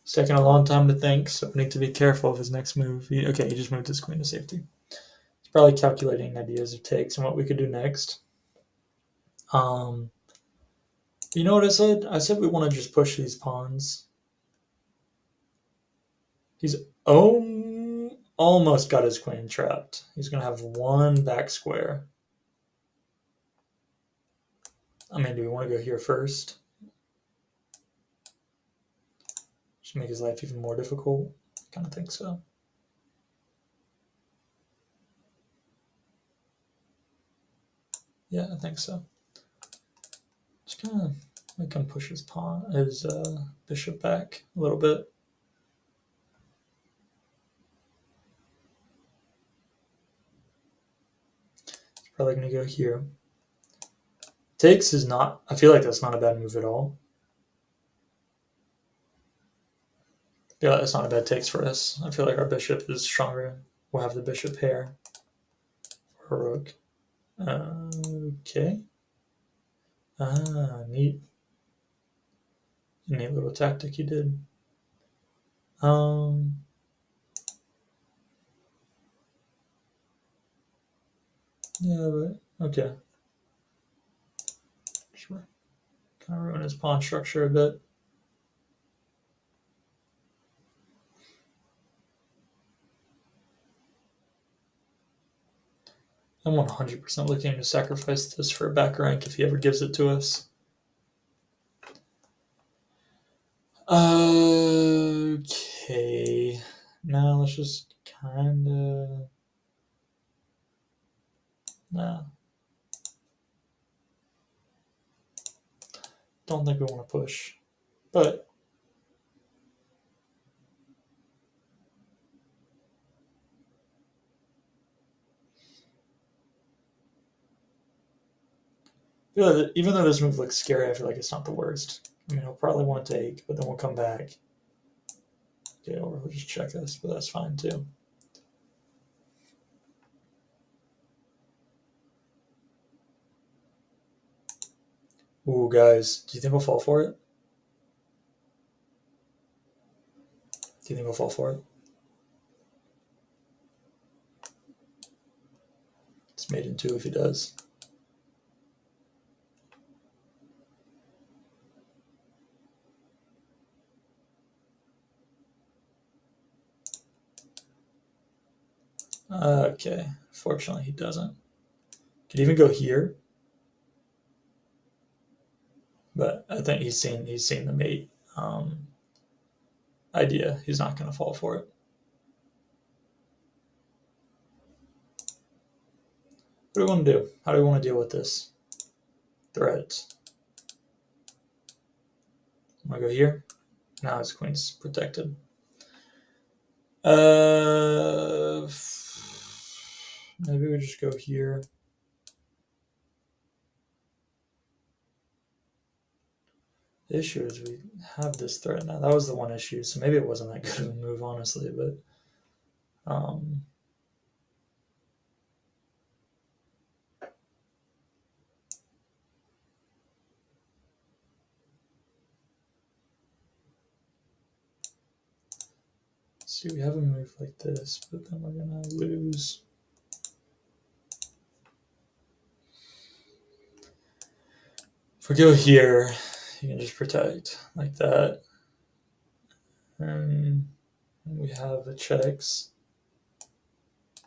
it's taking a long time to think, so we need to be careful of his next move. Okay, he just moved his queen to safety. Probably calculating ideas of takes and what we could do next. You know what I said? I said we want to just push these pawns. He's almost got his queen trapped. He's going to have one back square. I mean, do we want to go here first? Just make his life even more difficult? I kind of think so. Yeah, I think so. Just kind of make him push his bishop back a little bit. He's probably going to go here. Takes is not. I feel like that's not a bad move at all. Yeah, it's not a bad takes for us. I feel like our bishop is stronger. We'll have the bishop pair or rook. Okay. Neat. Neat little tactic you did. Yeah, but okay. Sure. Kind of ruin his pawn structure a bit. I'm 100% looking to sacrifice this for a back rank if he ever gives it to us. Okay. Now let's just kind of. Nah. Don't think we want to push. But. Yeah, even though this move looks scary, I feel like it's not the worst. I mean, he'll probably want to take, but then we'll come back. Okay, or we'll just check this, but that's fine too. Ooh, guys, do you think we'll fall for it? Do you think we'll fall for it? It's made in two if he does. Okay, fortunately he doesn't. Could even go here, but I think he's seen the mate idea. He's not going to fall for it. What do we want to do? How do we want to deal with this threat? I'm going to go here. Now his queen's protected. Maybe we just go here. The issue is we have this threat now. That was the one issue, so maybe it wasn't that good of a move, honestly. But see, we have a move like this, but then we're gonna lose. If we go here, you can just protect like that. And we have a checks.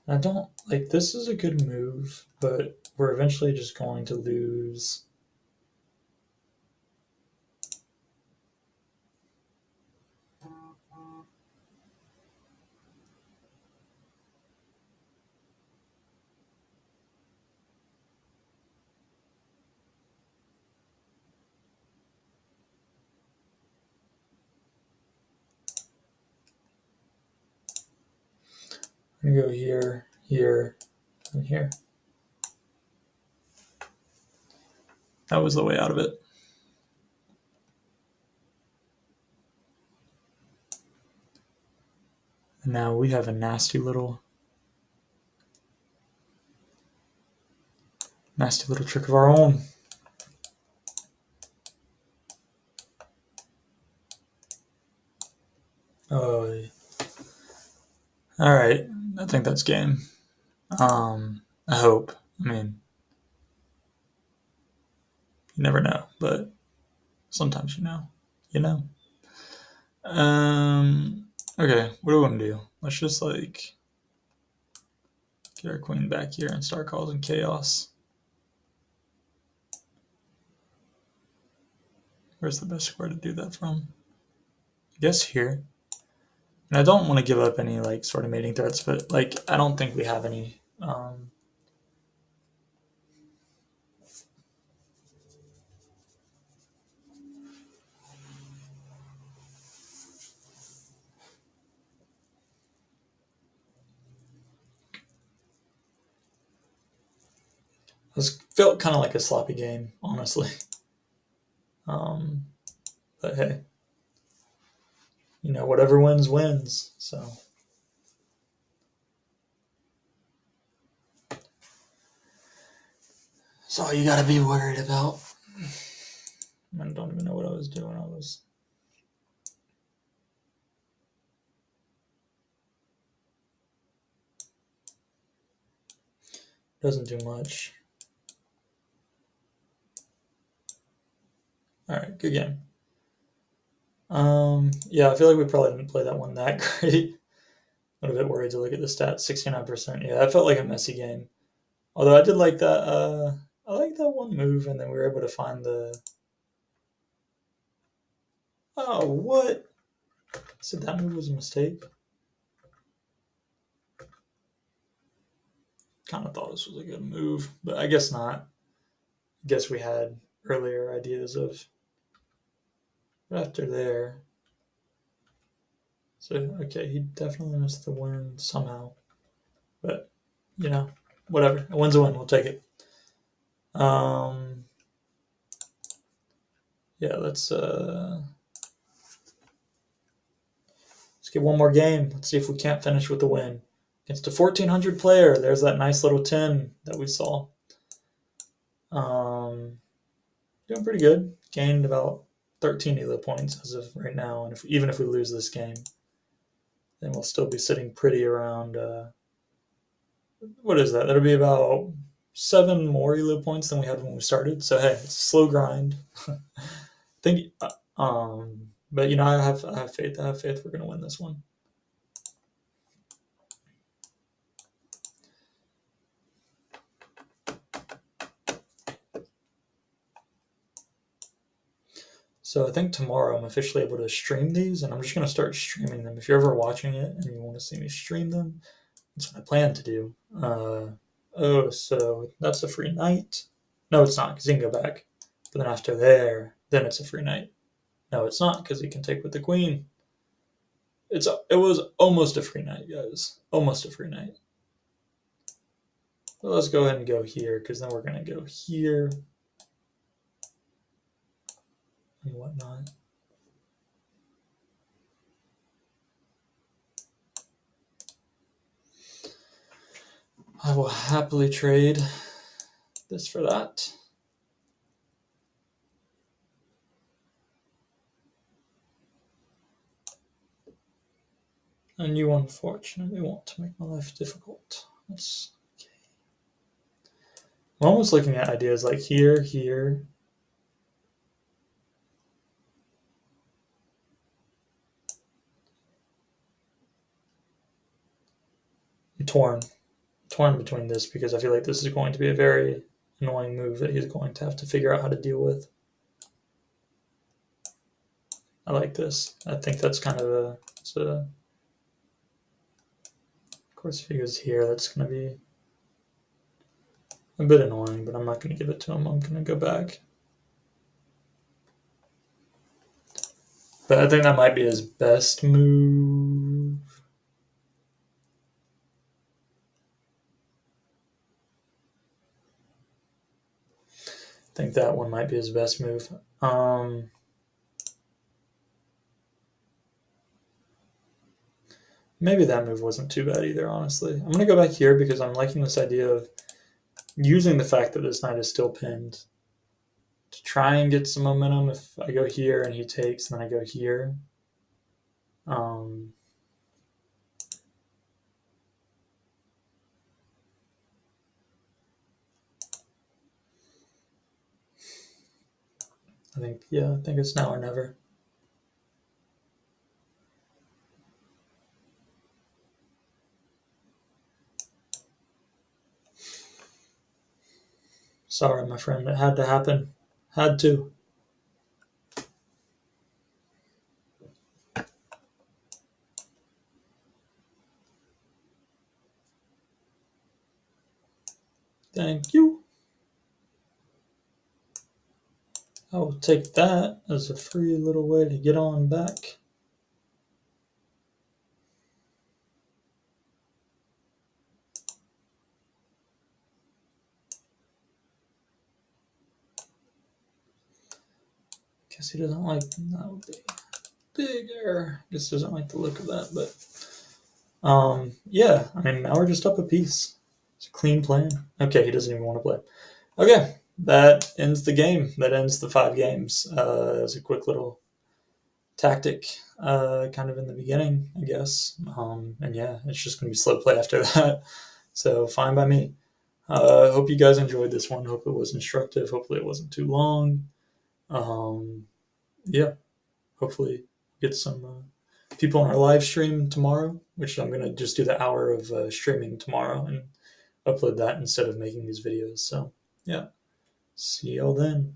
I don't like this is a good move, but we're eventually just going to lose. I'm gonna go here, here, and here. That was the way out of it. And now we have a nasty little trick of our own. Oh, all right. I think that's game. I hope. I mean, you never know, but sometimes you know. You know. Okay, what do we want to do? Let's just like get our queen back here and start causing chaos. Where's the best square to do that from? I guess here. And I don't want to give up any like sort of mating threats, but like I don't think we have any. This felt kind of like a sloppy game, honestly. Um, but hey, whatever wins wins. So that's all you got to be worried about. I don't even know what I was doing. I was doesn't do much. All right, good game. Yeah, I feel like we probably didn't play that one that great. I'm a bit worried to look at the stats. 69%. Yeah, that felt like a messy game. Although I did like that. I like that one move, and then we were able to find the. Oh, what? So that move was a mistake. Kind of thought this was a good move, but I guess not. I guess we had earlier ideas of after there. So okay, he definitely missed the win somehow, but whatever. A win's a win. We'll take it. Um, yeah, let's get one more game. Let's see if we can't finish with the win against a 1400 player. There's that nice little 10 that we saw. Um, doing pretty good. Gained about 13 elo points as of right now, and even if we lose this game, then we'll still be sitting pretty around. What is that? That'll be about 7 more elo points than we had when we started. So hey, it's a slow grind. I think, but I have faith. I have faith we're gonna win this one. So I think tomorrow I'm officially able to stream these, and I'm just gonna start streaming them. If you're ever watching it and you want to see me stream them, that's what I plan to do. Oh, so that's a free night? No, it's not because he can go back. But then after there, then it's a free night. No, it's not because he can take with the queen. It was almost a free night, guys. Almost a free night. But let's go ahead and go here because then we're gonna go here and whatnot. I will happily trade this for that. And you unfortunately want to make my life difficult. That's okay. I'm almost looking at ideas like here, here. I'm torn between this because I feel like this is going to be a very annoying move that he's going to have to figure out how to deal with. I like this. I think that's kind of of course, if he goes here, that's going to be a bit annoying, but I'm not going to give it to him. I'm going to go back. But I think that might be his best move. I think that one might be his best move. Maybe that move wasn't too bad either, honestly. I'm going to go back here because I'm liking this idea of using the fact that this knight is still pinned to try and get some momentum. If I go here and he takes, and then I go here. Um, I think it's now or never. Sorry, my friend. It had to happen. Had to. Thank you. I will take that as a free little way to get on back. Guess he doesn't like that would be big error. Guess doesn't like the look of that, but yeah. I mean, now we're just up a piece. It's a clean plan. Okay, he doesn't even want to play. Okay, that ends the game. That ends the 5 games. As a quick little tactic, kind of in the beginning, I guess. And yeah, it's just gonna be slow play after that. So fine by me. Hope you guys enjoyed this one. Hope it was instructive. Hopefully it wasn't too long. Um, yeah, hopefully get some people on our live stream tomorrow, which I'm gonna just do the hour of streaming tomorrow and upload that instead of making these videos. So yeah, see y'all then.